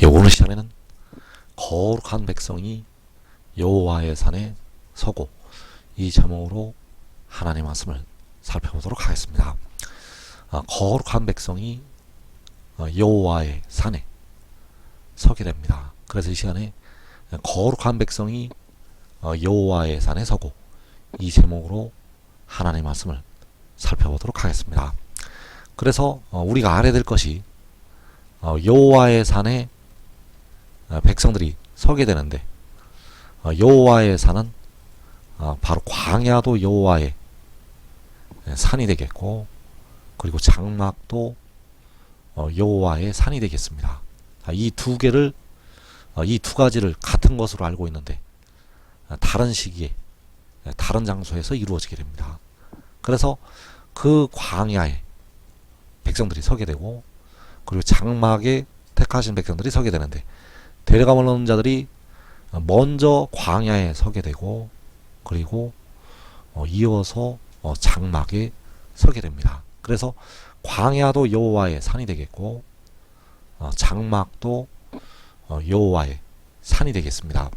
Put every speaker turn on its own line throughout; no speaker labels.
오늘 시간에는 거룩한 백성이 여호와의 산에 서고 이 제목으로 하나님의 말씀을 살펴보도록 하겠습니다. 거룩한 백성이 여호와의 산에 서게 됩니다. 그래서 이 시간에 거룩한 백성이 여호와의 산에 서고 이 제목으로 하나님의 말씀을 살펴보도록 하겠습니다. 그래서 우리가 알아야 될 것이 여호와의 산에 백성들이 서게 되는데 여호와의 산은 바로 광야도 여호와의 산이 되겠고 그리고 장막도 여호와의 산이 되겠습니다. 이 두 개를 이 두 가지를 같은 것으로 알고 있는데 다른 시기에 다른 장소에서 이루어지게 됩니다. 그래서 그 광야에 백성들이 서게 되고 그리고 장막에 택하신 백성들이 서게 되는데 데려감을 얻는 자들이 먼저 광야에 서게 되고 그리고 이어서 장막에 서게 됩니다. 그래서 광야도 여호와의 산이 되겠고 장막도 여호와의 산이 되겠습니다.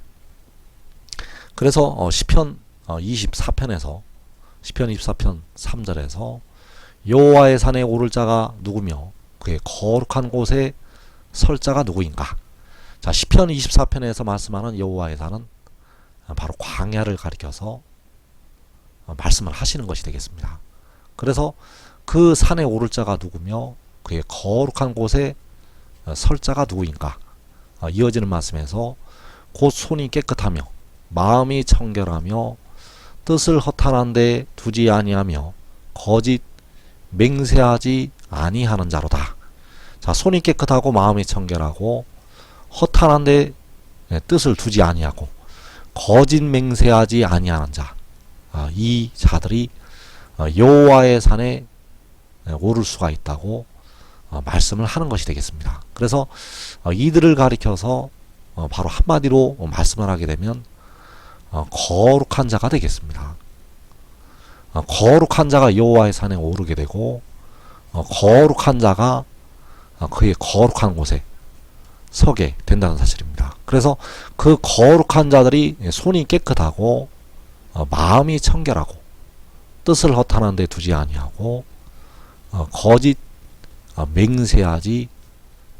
그래서 시편 24편에서 시편 24편 3절에서 여호와의 산에 오를 자가 누구며 그의 거룩한 곳에 설 자가 누구인가. 자, 시편 24편에서 말씀하는 여호와의 산은 바로 광야를 가리켜서 말씀을 하시는 것이 되겠습니다. 그래서 그 산에 오를 자가 누구며 그의 거룩한 곳에 설 자가 누구인가. 이어지는 말씀에서 곧 손이 깨끗하며 마음이 청결하며 뜻을 허탄한 데 두지 아니하며 거짓 맹세하지 아니하는 자로다. 자, 손이 깨끗하고 마음이 청결하고 허탄한데 뜻을 두지 아니하고 거짓 맹세하지 아니하는 자, 이 자들이 여호와의 산에 오를 수가 있다고 말씀을 하는 것이 되겠습니다. 그래서 이들을 가리켜서 바로 한마디로 말씀을 하게 되면 거룩한 자가 되겠습니다. 거룩한 자가 여호와의 산에 오르게 되고 거룩한 자가 그의 거룩한 곳에 서게 된다는 사실입니다. 그래서 그 거룩한 자들이 손이 깨끗하고 마음이 청결하고 뜻을 허탄한 데 두지 아니하고 거짓 맹세하지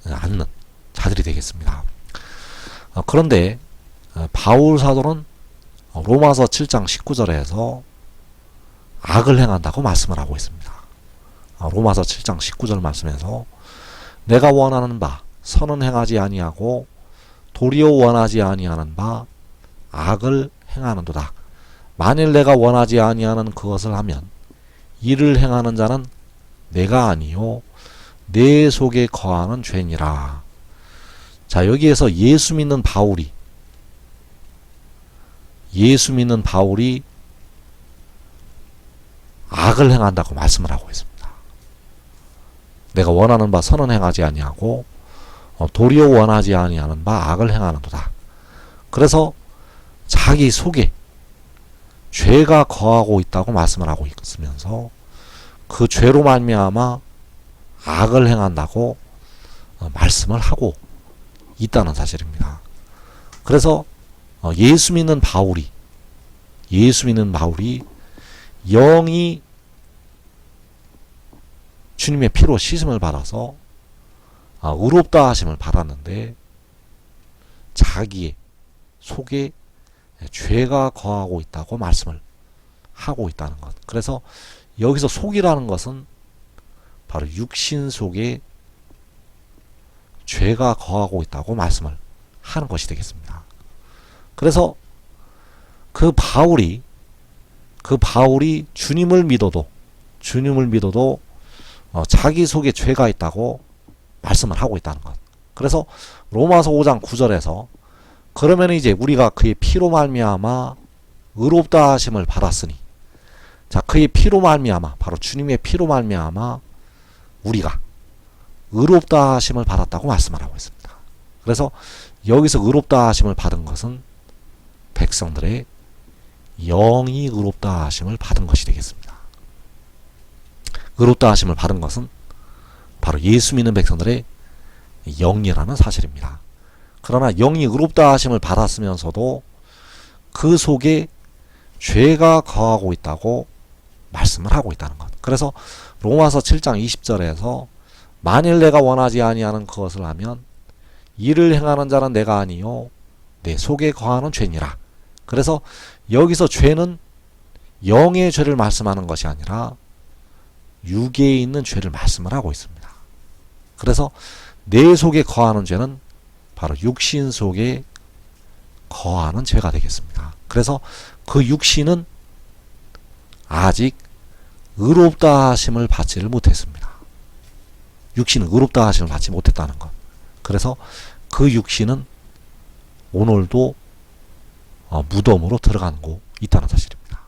않는 자들이 되겠습니다. 그런데 바울 사도는 로마서 7장 19절에서 악을 행한다고 말씀을 하고 있습니다. 로마서 7장 19절 말씀에서 내가 원하는 바 선은 행하지 아니하고 도리어 원하지 아니하는 바 악을 행하는도다. 만일 내가 원하지 아니하는 그것을 하면 이를 행하는 자는 내가 아니요 내 속에 거하는 죄니라. 자, 여기에서 예수 믿는 바울이 악을 행한다고 말씀을 하고 있습니다. 내가 원하는 바 선은 행하지 아니하고 도리어 원하지 아니하는 바 악을 행하는도다. 그래서 자기 속에 죄가 거하고 있다고 말씀을 하고 있으면서 그 죄로 말미암아 악을 행한다고 말씀을 하고 있다는 사실입니다. 그래서 예수 믿는 바울이 영이 주님의 피로 씻음을 받아서 의롭다 하심을 받았는데 자기의 속에 죄가 거하고 있다고 말씀을 하고 있다는 것. 그래서 여기서 속이라는 것은 바로 육신 속에 죄가 거하고 있다고 말씀을 하는 것이 되겠습니다. 그래서 그 바울이 주님을 믿어도 자기 속에 죄가 있다고 말씀을 하고 있다는 것. 그래서 로마서 5장 9절에서 그러면 이제 우리가 그의 피로 말미암아 의롭다 하심을 받았으니, 자, 그의 피로 말미암아 바로 주님의 피로 말미암아 우리가 의롭다 하심을 받았다고 말씀을 하고 있습니다. 그래서 여기서 의롭다 하심을 받은 것은 백성들의 영이 의롭다 하심을 받은 것이 되겠습니다. 의롭다 하심을 받은 것은 바로 예수 믿는 백성들의 영이라는 사실입니다. 그러나 영이 의롭다 하심을 받았으면서도 그 속에 죄가 거하고 있다고 말씀을 하고 있다는 것. 그래서 로마서 7장 20절에서 만일 내가 원하지 아니하는 그것을 하면 이를 행하는 자는 내가 아니요 내 속에 거하는 죄니라. 그래서 여기서 죄는 영의 죄를 말씀하는 것이 아니라 육에 있는 죄를 말씀을 하고 있습니다. 그래서 내 속에 거하는 죄는 바로 육신 속에 거하는 죄가 되겠습니다. 그래서 그 육신은 아직 의롭다 하심을 받지를 못했습니다. 육신은 의롭다 하심을 받지 못했다는 것. 그래서 그 육신은 오늘도 무덤으로 들어가고 있다는 사실입니다.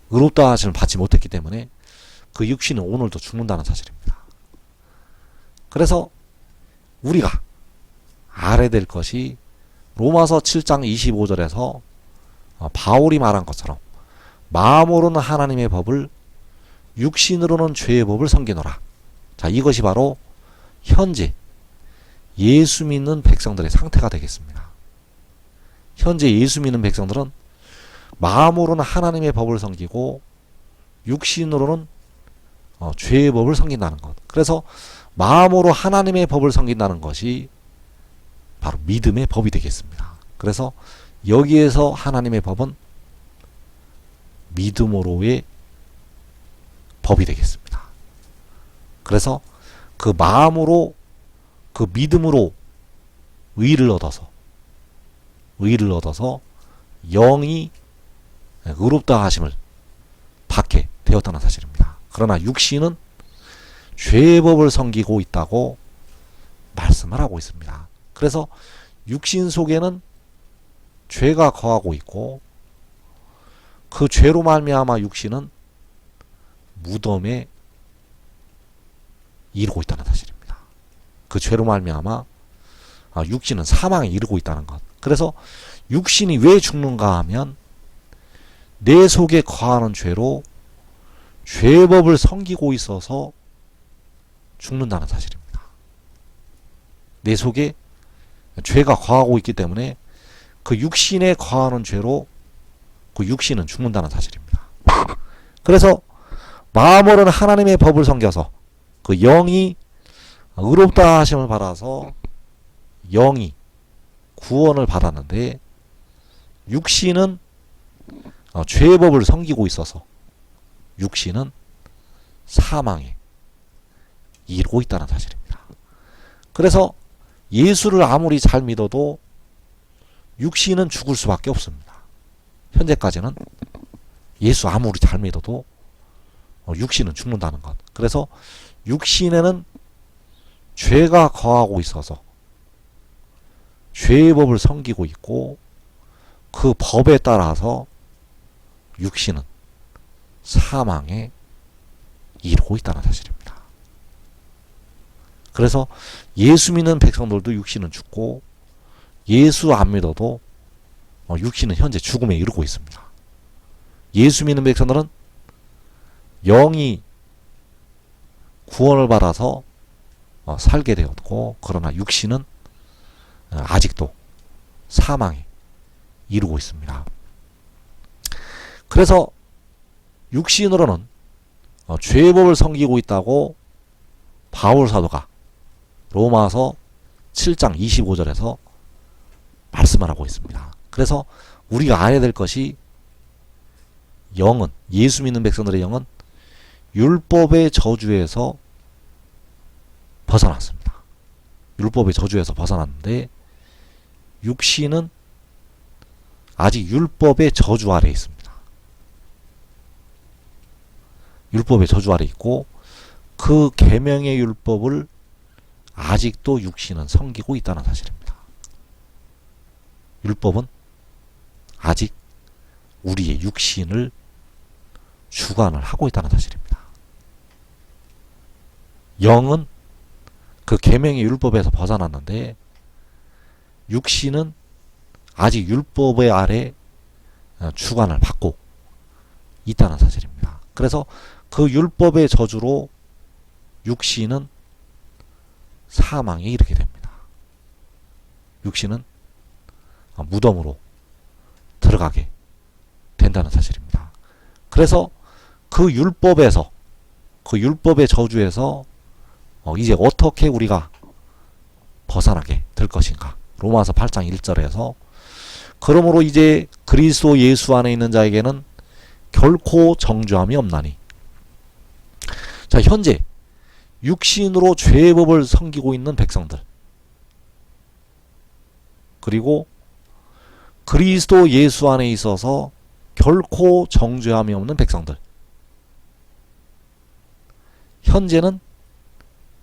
의롭다 하심을 받지 못했기 때문에 그 육신은 오늘도 죽는다는 사실입니다. 그래서 우리가 알아야 될 것이 로마서 7장 25절에서 바울이 말한 것처럼 마음으로는 하나님의 법을 육신으로는 죄의 법을 섬기노라. 자, 이것이 바로 현재 예수 믿는 백성들의 상태가 되겠습니다. 현재 예수 믿는 백성들은 마음으로는 하나님의 법을 섬기고 육신으로는 죄의 법을 섬긴다는 것. 그래서 마음으로 하나님의 법을 섬긴다는 것이 바로 믿음의 법이 되겠습니다. 그래서 여기에서 하나님의 법은 믿음으로의 법이 되겠습니다. 그래서 그 마음으로 그 믿음으로 의를 얻어서 영이 의롭다 하심을 받게 되었다는 사실입니다. 그러나 육신은 죄의 법을 섬기고 있다고 말씀을 하고 있습니다. 그래서 육신 속에는 죄가 거하고 있고 그 죄로 말미암아 육신은 무덤에 이르고 있다는 사실입니다. 그 죄로 말미암아 육신은 사망에 이르고 있다는 것. 그래서 육신이 왜 죽는가 하면 내 속에 거하는 죄로 죄법을 섬기고 있어서 죽는다는 사실입니다. 내 속에 죄가 거하고 있기 때문에 그 육신에 거하는 죄로 그 육신은 죽는다는 사실입니다. 그래서 마음으로는 하나님의 법을 섬겨서 그 영이 의롭다 하심을 받아서 영이 구원을 받았는데 육신은 죄의 법을 섬기고 있어서 육신은 사망에 이르고 있다는 사실입니다. 그래서 예수를 아무리 잘 믿어도 육신은 죽을 수밖에 없습니다. 현재까지는 예수 아무리 잘 믿어도 육신은 죽는다는 것. 그래서 육신에는 죄가 거하고 있어서 죄의 법을 섬기고 있고 그 법에 따라서 육신은 사망에 이르고 있다는 사실입니다. 그래서 예수 믿는 백성들도 육신은 죽고 예수 안 믿어도 육신은 현재 죽음에 이르고 있습니다. 예수 믿는 백성들은 영이 구원을 받아서 살게 되었고 그러나 육신은 아직도 사망에 이르고 있습니다. 그래서 육신으로는 죄의 법을 섬기고 있다고 바울 사도가 로마서 7장 25절에서 말씀을 하고 있습니다. 그래서 우리가 알아야 될 것이 영은 예수 믿는 백성들의 영은 율법의 저주에서 벗어났습니다. 율법의 저주에서 벗어났는데 육신은 아직 율법의 저주 아래 있습니다. 율법의 저주 아래 있고 그 계명의 율법을 아직도 육신은 섬기고 있다는 사실입니다. 율법은 아직 우리의 육신을 주관을 하고 있다는 사실입니다. 영은 그 계명의 율법에서 벗어났는데 육신은 아직 율법의 아래 주관을 받고 있다는 사실입니다. 그래서 그 율법의 저주로 육신은 사망에 이르게 됩니다. 육신은 무덤으로 들어가게 된다는 사실입니다. 그래서 그 율법에서, 그 율법의 저주에서 이제 어떻게 우리가 벗어나게 될 것인가. 로마서 8장 1절에서 그러므로 이제 그리스도 예수 안에 있는 자에게는 결코 정죄함이 없나니. 자, 현재 육신으로 죄의 법을 섬기고 있는 백성들, 그리고 그리스도 예수 안에 있어서 결코 정죄함이 없는 백성들, 현재는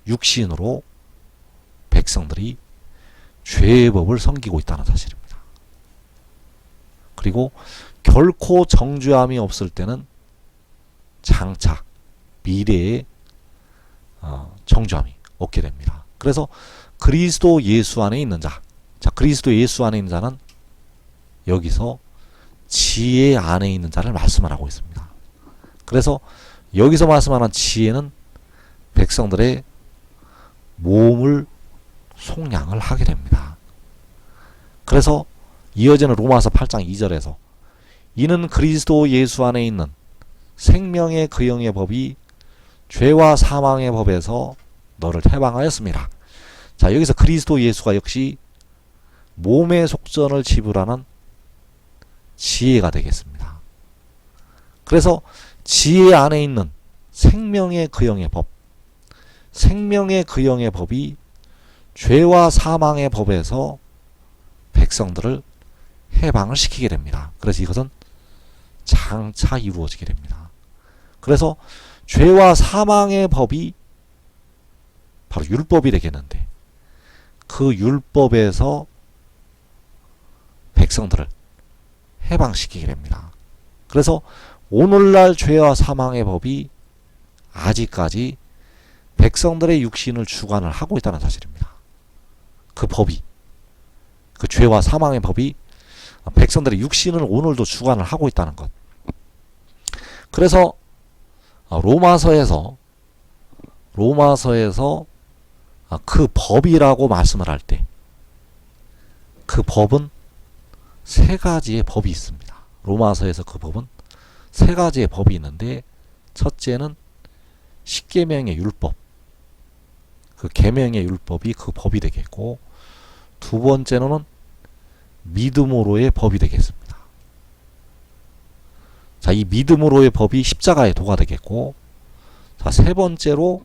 육신으로 백성들이 죄의 법을 섬기고 있다는 사실입니다. 그리고 결코 정죄함이 없을 때는 장차 미래에 정죄함이 없게 됩니다. 그래서 그리스도 예수 안에 있는 자, 자, 그리스도 예수 안에 있는 자는 여기서 지혜 안에 있는 자를 말씀을 하고 있습니다. 그래서 여기서 말씀하는 지혜는 백성들의 몸을 속량을 하게 됩니다. 그래서 이어지는 로마서 8장 2절에서 이는 그리스도 예수 안에 있는 생명의 그 영의 법이 죄와 사망의 법에서 너를 해방하였습니다. 자, 여기서 그리스도 예수가 역시 몸의 속전을 지불하는 지혜가 되겠습니다. 그래서 지혜 안에 있는 생명의 그 영의 법, 생명의 그 영의 법이 죄와 사망의 법에서 백성들을 해방을 시키게 됩니다. 그래서 이것은 장차 이루어지게 됩니다. 그래서 죄와 사망의 법이 바로 율법이 되겠는데 그 율법에서 백성들을 해방시키게 됩니다. 그래서 오늘날 죄와 사망의 법이 아직까지 백성들의 육신을 주관을 하고 있다는 사실입니다. 그 법이, 그 죄와 사망의 법이 백성들의 육신을 오늘도 주관을 하고 있다는 것. 그래서 로마서에서 그 법이라고 말씀을 할 때 그 법은 세 가지의 법이 있습니다. 로마서에서 그 법은 세 가지의 법이 있는데 첫째는 십계명의 율법, 그 계명의 율법이 그 법이 되겠고, 두 번째로는 믿음으로의 법이 되겠습니다. 자, 이 믿음으로의 법이 십자가의 도가 되겠고, 자, 세 번째로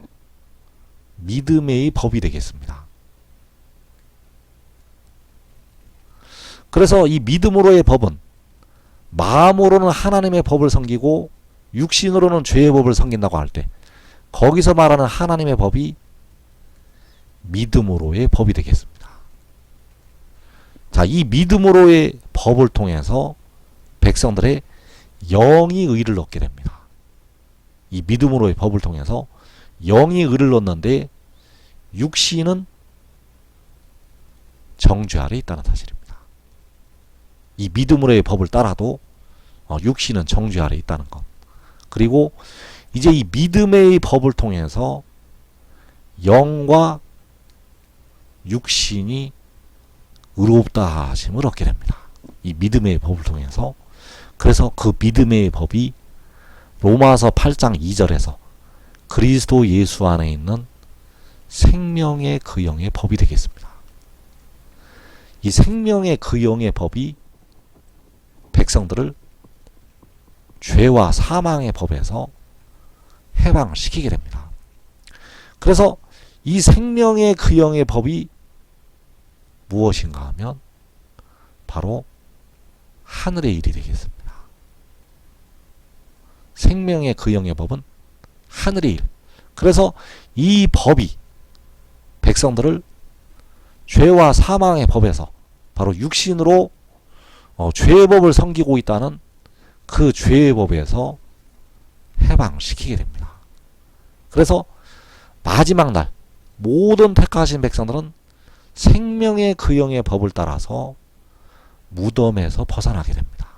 믿음의 법이 되겠습니다. 그래서 이 믿음으로의 법은 마음으로는 하나님의 법을 섬기고 육신으로는 죄의 법을 섬긴다고 할 때 거기서 말하는 하나님의 법이 믿음으로의 법이 되겠습니다. 자, 이 믿음으로의 법을 통해서 백성들의 영이 의를 얻게 됩니다. 이 믿음으로의 법을 통해서 영이 의를 얻는데 육신은 정죄 아래 있다는 사실입니다. 이 믿음으로의 법을 따라도 육신은 정죄 아래 있다는 것. 그리고 이제 이 믿음의 법을 통해서 영과 육신이 의롭다 하심을 얻게 됩니다. 이 믿음의 법을 통해서. 그래서 그 믿음의 법이 로마서 8장 2절에서 그리스도 예수 안에 있는 생명의 그 영의 법이 되겠습니다. 이 생명의 그 영의 법이 백성들을 죄와 사망의 법에서 해방시키게 됩니다. 그래서 이 생명의 그 영의 법이 무엇인가 하면 바로 하늘의 일이 되겠습니다. 생명의 그 영의 법은 하늘의 일. 그래서 이 법이 백성들을 죄와 사망의 법에서 바로 육신으로 죄의 법을 섬기고 있다는 그 죄의 법에서 해방시키게 됩니다. 그래서 마지막 날 모든 택하신 백성들은 생명의 그 영의 법을 따라서 무덤에서 벗어나게 됩니다.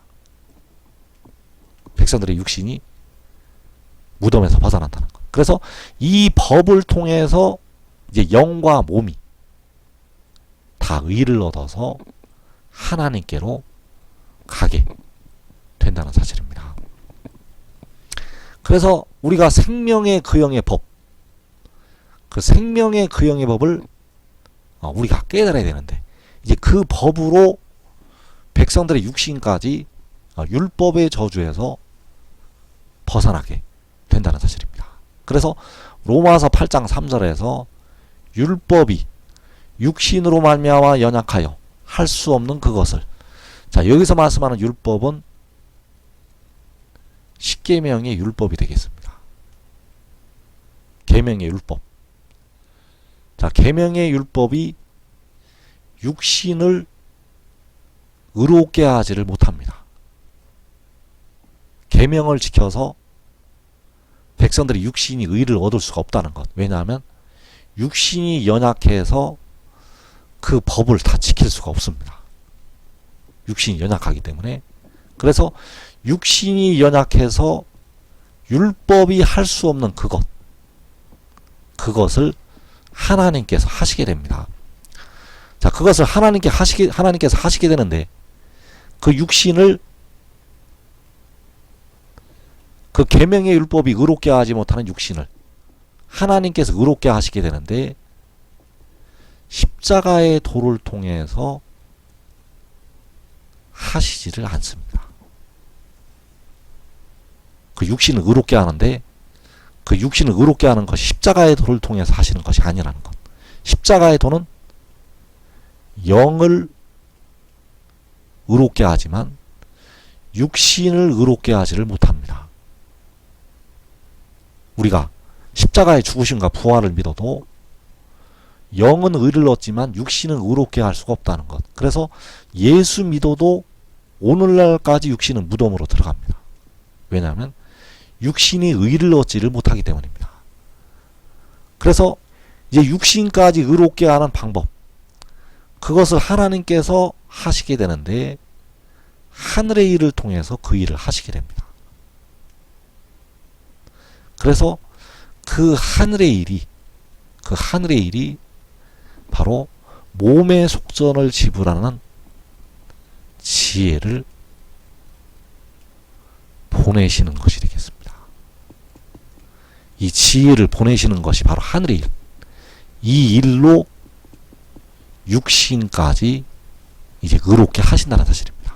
백성들의 육신이 무덤에서 벗어난다는 것. 그래서 이 법을 통해서 이제 영과 몸이 다 다 의를 얻어서 하나님께로 가게 된다는 사실입니다. 그래서 우리가 생명의 근형의 법, 그 생명의 근형의 법을 우리가 깨달아야 되는데, 이제 그 법으로 백성들의 육신까지 율법의 저주에서 벗어나게 된다는 사실입니다. 그래서 로마서 8장 3절에서 율법이 육신으로 말미암아 연약하여 할 수 없는 그것을, 자, 여기서 말씀하는 율법은 십계명의 율법이 되겠습니다. 계명의 율법. 자, 계명의 율법이 육신을 의롭게 하지를 못합니다. 계명을 지켜서 백성들이 육신이 의를 얻을 수가 없다는 것. 왜냐하면 육신이 연약해서 그 법을 다 지킬 수가 없습니다. 육신이 연약하기 때문에. 그래서 육신이 연약해서 율법이 할 수 없는 그것을 하나님께서 하시게 됩니다. 자, 그것을 하나님께서 하시게 되는데, 그 육신을, 그 계명의 율법이 의롭게 하지 못하는 육신을 하나님께서 의롭게 하시게 되는데, 십자가의 도를 통해서 하시지를 않습니다. 그 육신을 의롭게 하는데, 그 육신을 의롭게 하는 것이 십자가의 도를 통해서 하시는 것이 아니라는 것. 십자가의 도는 영을 의롭게 하지만 육신을 의롭게 하지를 못합니다. 우리가 십자가의 죽으심과 부활을 믿어도 영은 의를 얻지만 육신은 의롭게 할 수가 없다는 것. 그래서 예수 믿어도 오늘날까지 육신은 무덤으로 들어갑니다. 왜냐하면 육신이 의를 얻지를 못하기 때문입니다. 그래서 이제 육신까지 의롭게 하는 방법, 그것을 하나님께서 하시게 되는데, 하늘의 일을 통해서 그 일을 하시게 됩니다. 그래서 그 하늘의 일이 바로 몸의 속전을 지불하는 지혜를 보내시는 것이 되겠습니다. 이 지혜를 보내시는 것이 바로 하늘의 일. 이 일로 육신까지 이제 의롭게 하신다는 사실입니다.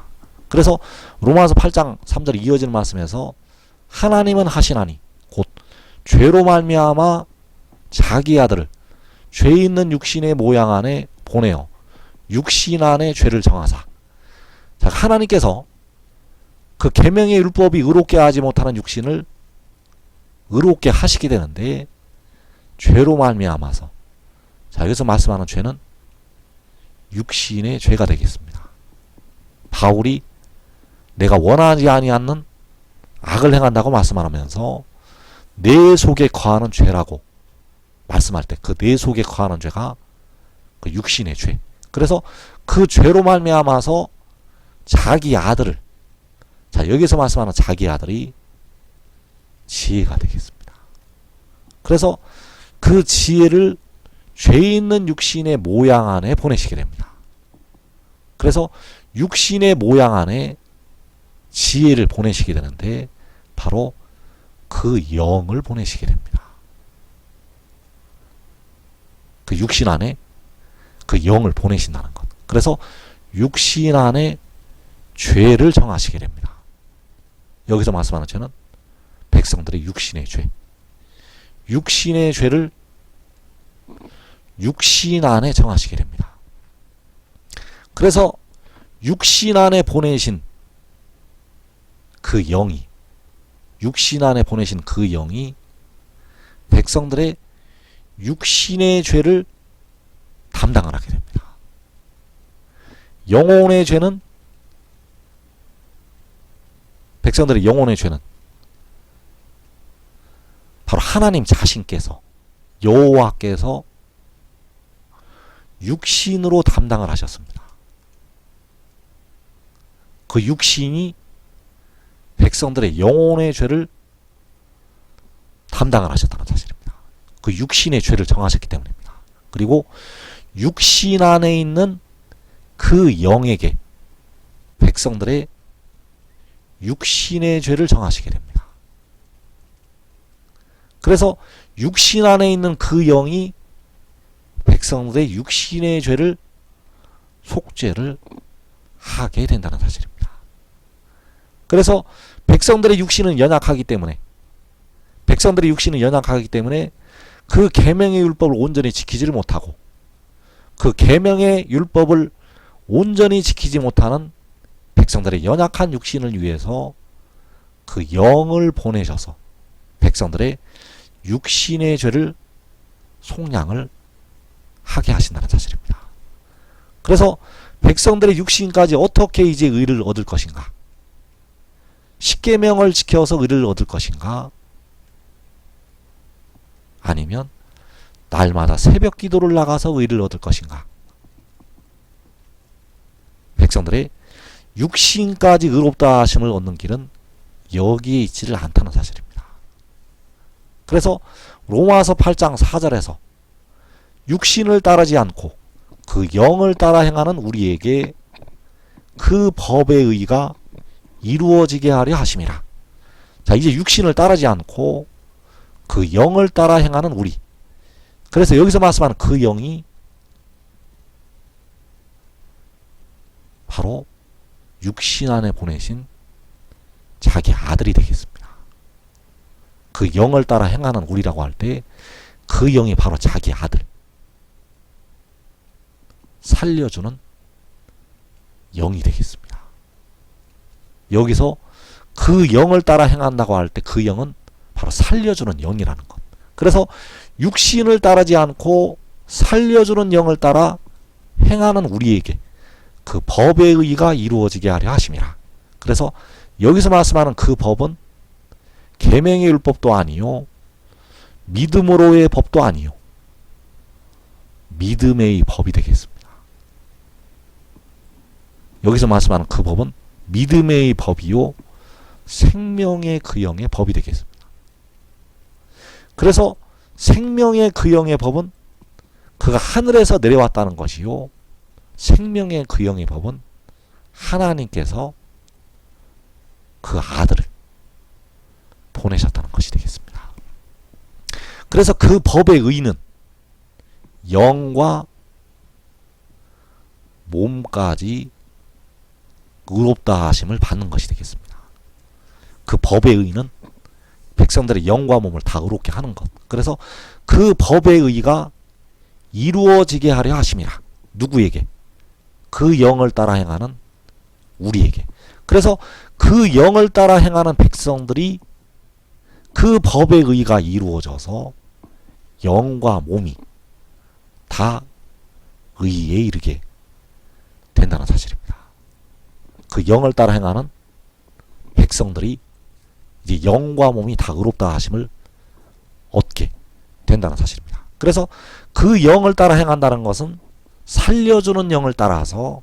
그래서 로마서 8장 3절에 이어지는 말씀에서 하나님은 하시나니 곧 죄로 말미암아 자기 아들을 죄 있는 육신의 모양 안에 보내어 육신 안에 죄를 정하사. 자, 하나님께서 그 계명의 율법이 의롭게 하지 못하는 육신을 의롭게 하시게 되는데, 죄로 말미암아서, 자, 여기서 말씀하는 죄는 육신의 죄가 되겠습니다. 바울이 내가 원하지 아니하는 악을 행한다고 말씀하면서 내 속에 거하는 죄라고 말씀할 때, 그 내 속에 거하는 죄가 그 육신의 죄. 그래서 그 죄로 말미암아서 자기 아들을, 자, 여기서 말씀하는 자기 아들이 지혜가 되겠습니다. 그래서 그 지혜를 죄 있는 육신의 모양 안에 보내시게 됩니다. 그래서 육신의 모양 안에 지혜를 보내시게 되는데, 바로 그 영을 보내시게 됩니다. 그 육신 안에 그 영을 보내신다는 것. 그래서 육신 안에 죄를 정하시게 됩니다. 여기서 말씀하는 죄는 백성들의 육신의 죄. 육신의 죄를 육신 안에 정하시게 됩니다. 그래서 육신 안에 보내신 그 영이, 육신 안에 보내신 그 영이 백성들의 육신의 죄를 담당을 하게 됩니다. 영혼의 죄는, 백성들의 영혼의 죄는 바로 하나님 자신께서, 여호와께서 육신으로 담당을 하셨습니다. 그 육신이 백성들의 영혼의 죄를 담당을 하셨다는 사실입니다. 그 육신의 죄를 정하셨기 때문입니다. 그리고 육신 안에 있는 그 영에게 백성들의 육신의 죄를 정하시게 됩니다. 그래서 육신 안에 있는 그 영이 백성들의 육신의 죄를 속죄를 하게 된다는 사실입니다. 그래서 백성들의 육신은 연약하기 때문에 그 계명의 율법을 온전히 지키지를 못하고 그 계명의 율법을 온전히 지키지 못하는 백성들의 연약한 육신을 위해서 그 영을 보내셔서 백성들의 육신의 죄를 속량을 하게 하신다는 사실입니다. 그래서 백성들의 육신까지 어떻게 이제 의를 얻을 것인가? 십계명을 지켜서 의를 얻을 것인가? 아니면 날마다 새벽 기도를 나가서 의를 얻을 것인가? 백성들의 육신까지 의롭다 하심을 얻는 길은 여기에 있지를 않다는 사실입니다. 그래서 로마서 8장 4절에서 육신을 따르지 않고 그 영을 따라 행하는 우리에게 그 법의 의가 이루어지게 하려 하심이라. 자, 이제 육신을 따르지 않고 그 영을 따라 행하는 우리. 그래서 여기서 말씀하는 그 영이 바로 육신 안에 보내신 자기 아들이 되겠습니다. 그 영을 따라 행하는 우리라고 할 때 그 영이 바로 자기 아들. 살려주는 영이 되겠습니다. 여기서 그 영을 따라 행한다고 할 때 그 영은 바로 살려주는 영이라는 것. 그래서 육신을 따르지 않고 살려주는 영을 따라 행하는 우리에게 그 법의 의가 이루어지게 하려 하심이라. 그래서 여기서 말씀하는 그 법은 계명의 율법도 아니요 믿음으로의 법도 아니요 믿음의 법이 되겠습니다. 여기서 말씀하는 그 법은 믿음의 법이요 생명의 그 영의 법이 되겠습니다. 그래서 생명의 그 영의 법은 그가 하늘에서 내려왔다는 것이요 생명의 그 영의 법은 하나님께서 그 아들을 보내셨다는 것이 되겠습니다. 그래서 그 법의 의는 영과 몸까지 의롭다 하심을 받는 것이 되겠습니다. 그 법의 의는 백성들의 영과 몸을 다 의롭게 하는 것. 그래서 그 법의 의가 이루어지게 하려 하심이라. 누구에게? 그 영을 따라 행하는 우리에게. 그래서 그 영을 따라 행하는 백성들이 그 법의 의가 이루어져서 영과 몸이 다 의에 이르게 된다는 사실입니다. 그 영을 따라 행하는 백성들이 이제 영과 몸이 다 의롭다 하심을 얻게 된다는 사실입니다. 그래서 그 영을 따라 행한다는 것은 살려주는 영을 따라서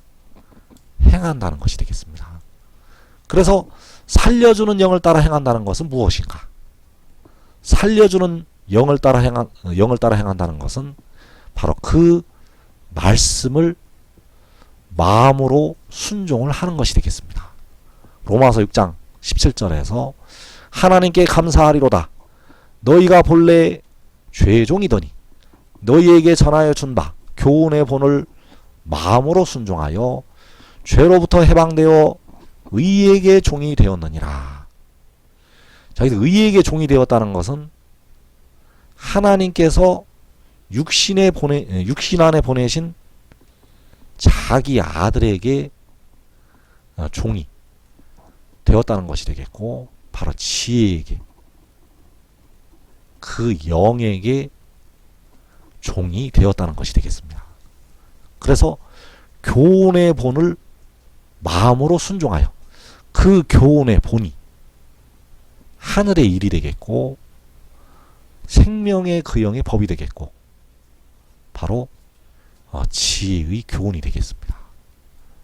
행한다는 것이 되겠습니다. 그래서 살려주는 영을 따라 행한다는 것은 무엇인가? 살려주는 영을 따라 행한다는 것은 바로 그 말씀을 마음으로 순종을 하는 것이 되겠습니다. 로마서 6장 17절에서 하나님께 감사하리로다. 너희가 본래 죄종이더니 너희에게 전하여 준 바 교훈의 본을 마음으로 순종하여 죄로부터 해방되어 의에게 종이 되었느니라. 자, 의에게 종이 되었다는 것은 하나님께서 육신 안에 보내신 자기 아들에게 종이 되었다는 것이 되겠고, 바로 지혜에게, 그 영에게 종이 되었다는 것이 되겠습니다. 그래서 교훈의 본을 마음으로 순종하여 그 교훈의 본이 하늘의 일이 되겠고 생명의 그 영의 법이 되겠고 바로 지혜의 교훈이 되겠습니다.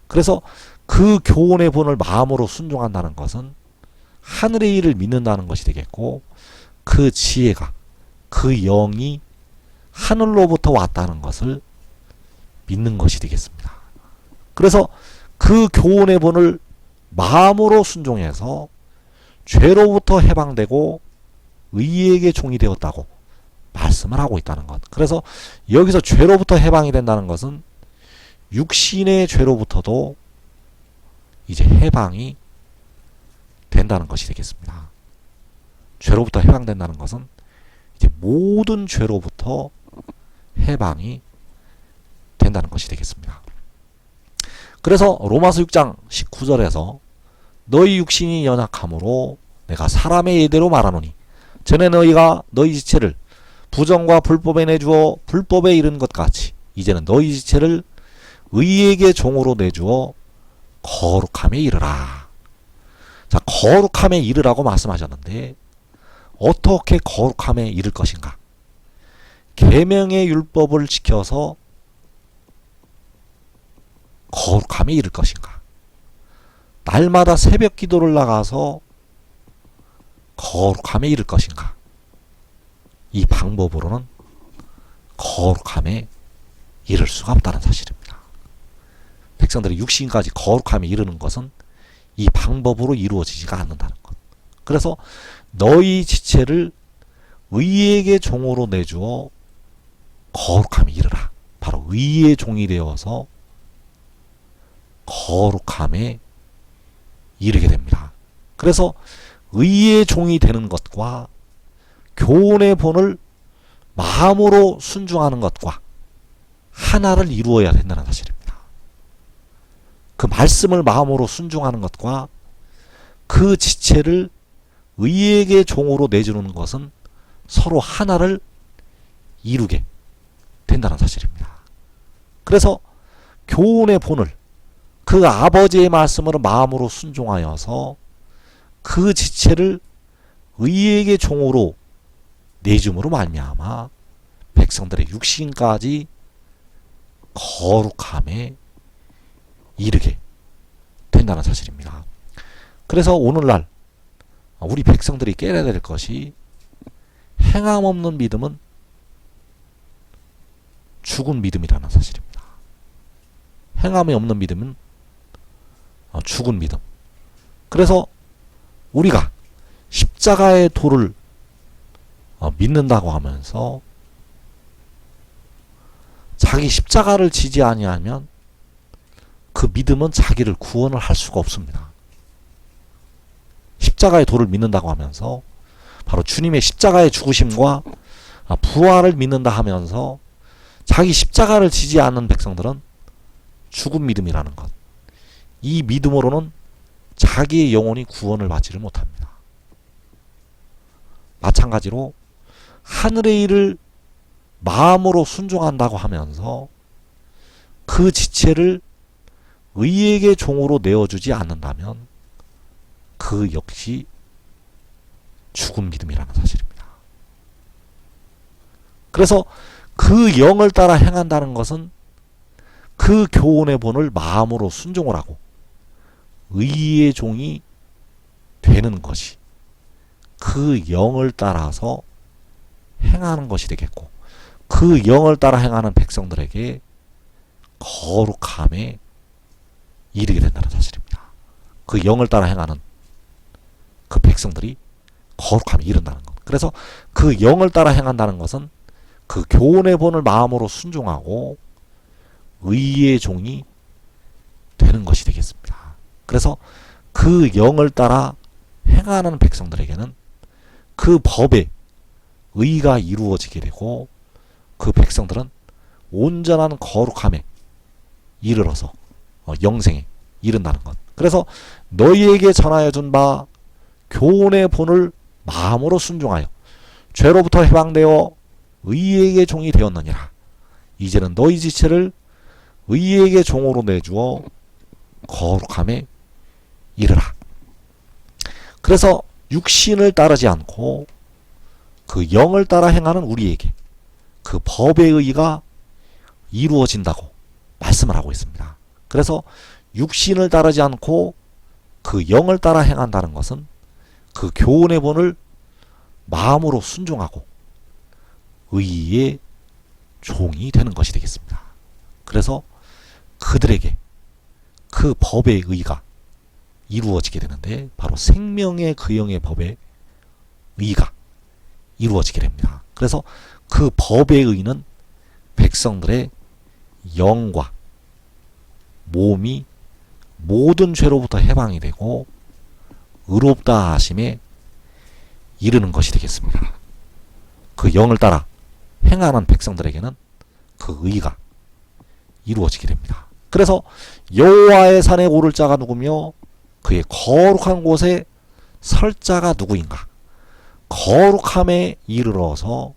그래서 그 교훈의 본을 마음으로 순종한다는 것은 하늘의 일을 믿는다는 것이 되겠고, 그 지혜가, 그 영이 하늘로부터 왔다는 것을 믿는 것이 되겠습니다. 그래서 그 교훈의 본을 마음으로 순종해서 죄로부터 해방되고 의에게 종이 되었다고 말씀을 하고 있다는 것. 그래서 여기서 죄로부터 해방이 된다는 것은 육신의 죄로부터도 이제 해방이 된다는 것이 되겠습니다. 죄로부터 해방된다는 것은 이제 모든 죄로부터 해방이 된다는 것이 되겠습니다. 그래서 로마서 6장 19절에서 너희 육신이 연약함으로 내가 사람의 예대로 말하노니 전에 너희가 너희 지체를 부정과 불법에 내주어 불법에 이른 것 같이 이제는 너희 지체를 의에게 종으로 내주어 거룩함에 이르라. 자, 거룩함에 이르라고 말씀하셨는데 어떻게 거룩함에 이를 것인가? 계명의 율법을 지켜서 거룩함에 이를 것인가? 날마다 새벽 기도를 나가서 거룩함에 이를 것인가? 이 방법으로는 거룩함에 이를 수가 없다는 사실입니다. 백성들이 육신까지 거룩함에 이르는 것은 이 방법으로 이루어지지가 않는다는 것. 그래서 너희 지체를 의에게 종으로 내주어 거룩함에 이르라. 바로 의의 종이 되어서 거룩함에 이르게 됩니다. 그래서 의의 종이 되는 것과 교훈의 본을 마음으로 순종하는 것과 하나를 이루어야 된다는 사실입니다. 그 말씀을 마음으로 순종하는 것과 그 지체를 의에게 종으로 내주는 것은 서로 하나를 이루게 된다는 사실입니다. 그래서 교훈의 본을 그 아버지의 말씀을 마음으로 순종하여서 그 지체를 의에게 종으로 내줌으로 말미암아 백성들의 육신까지 거룩함에 이르게 된다는 사실입니다. 그래서 오늘날 우리 백성들이 깨달아야 될 것이 행함 없는 믿음은 죽은 믿음이라는 사실입니다. 행함이 없는 믿음은 죽은 믿음. 그래서 우리가 십자가의 도를 믿는다고 하면서 자기 십자가를 지지 아니하면 그 믿음은 자기를 구원을 할 수가 없습니다. 십자가의 도를 믿는다고 하면서 바로 주님의 십자가의 죽으심과 부활을 믿는다 하면서 자기 십자가를 지지 않는 백성들은 죽은 믿음이라는 것. 이 믿음으로는 자기의 영혼이 구원을 받지를 못합니다. 마찬가지로 하늘의 일을 마음으로 순종한다고 하면서 그 지체를 의에게 종으로 내어주지 않는다면 그 역시 죽은 믿음이라는 사실입니다. 그래서 그 영을 따라 행한다는 것은 그 교훈의 본을 마음으로 순종을 하고 의의 종이 되는 것이 그 영을 따라서 행하는 것이 되겠고 그 영을 따라 행하는 백성들에게 거룩함에 이르게 된다는 사실입니다. 그 영을 따라 행하는 그 백성들이 거룩함에 이른다는 것. 그래서 그 영을 따라 행한다는 것은 그 교훈의 본을 마음으로 순종하고 의의 종이 되는 것이 되겠습니다. 그래서 그 영을 따라 행하는 백성들에게는 그 법에 의가 이루어지게 되고 그 백성들은 온전한 거룩함에 이르러서 영생에 이른다는 것. 그래서 너희에게 전하여 준 바 교훈의 본을 마음으로 순종하여 죄로부터 해방되어 의에게 종이 되었느니라. 이제는 너희 지체를 의에게 종으로 내주어 거룩함에 이르라. 그래서 육신을 따르지 않고 그 영을 따라 행하는 우리에게 그 법의 의가 이루어진다고 말씀을 하고 있습니다. 그래서 육신을 따르지 않고 그 영을 따라 행한다는 것은 그 교훈의 본을 마음으로 순종하고 의의 종이 되는 것이 되겠습니다. 그래서 그들에게 그 법의 의가 이루어지게 되는데 바로 생명의 근영의 법의 의가 이루어지게 됩니다. 그래서 그 법의 의는 백성들의 영과 몸이 모든 죄로부터 해방이 되고 의롭다 하심에 이르는 것이 되겠습니다. 그 영을 따라 행하는 백성들에게는 그 의가 이루어지게 됩니다. 그래서 여호와의 산에 오를 자가 누구며 그의 거룩한 곳에 설 자가 누구인가? 거룩함에 이르러서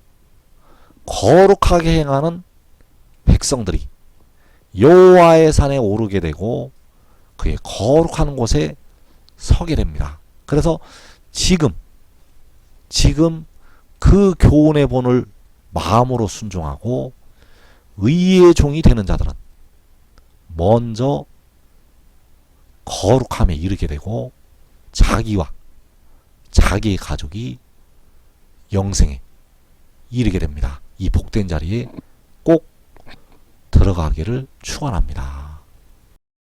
거룩하게 행하는 백성들이 여호와의 산에 오르게 되고 그의 거룩한 곳에 서게 됩니다. 그래서 지금 그 교훈의 본을 마음으로 순종하고 의의 종이 되는 자들은 먼저 거룩함에 이르게 되고 자기와 자기의 가족이 영생에 이르게 됩니다. 이 복된 자리에 꼭 들어가기를 축원합니다.